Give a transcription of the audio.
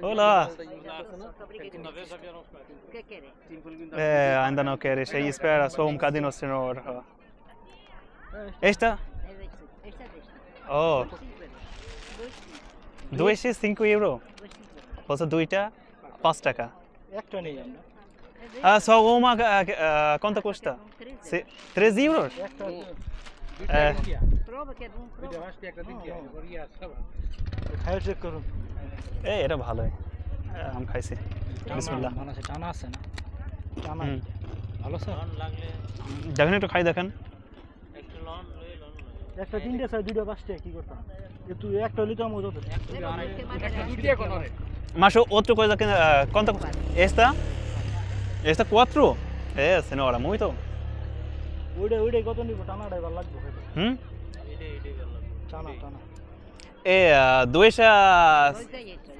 Olá! O que querem? Ainda não quero isso aí, espera só um bocadinho, senhor. Esta? Esta desta. Oh, 2 5 euro. বলছো দুইটা 5 টাকা একটা নেই আমরা só uma quanto custa? 3 euros? একটা Prova que é bom, prova. খাই check করুন এই এটা ভালোই আম খাইছি বিসমিল্লাহ মানে টানা আছে না টানা হুম। ভালো স্যার দেখেন একটু খাই দেখেন একটা তিনটে স্যার দুইটা পাঁচটা কি করতাম একটু একটা হলে তো আমার যত Mas outro coisa que quanto esta 4? Senhora, muito? ওইটা ওইটাই কত নিব টানাটাই ভালো লাগবে হয়তো টানা টানা É, dois Dois é isso.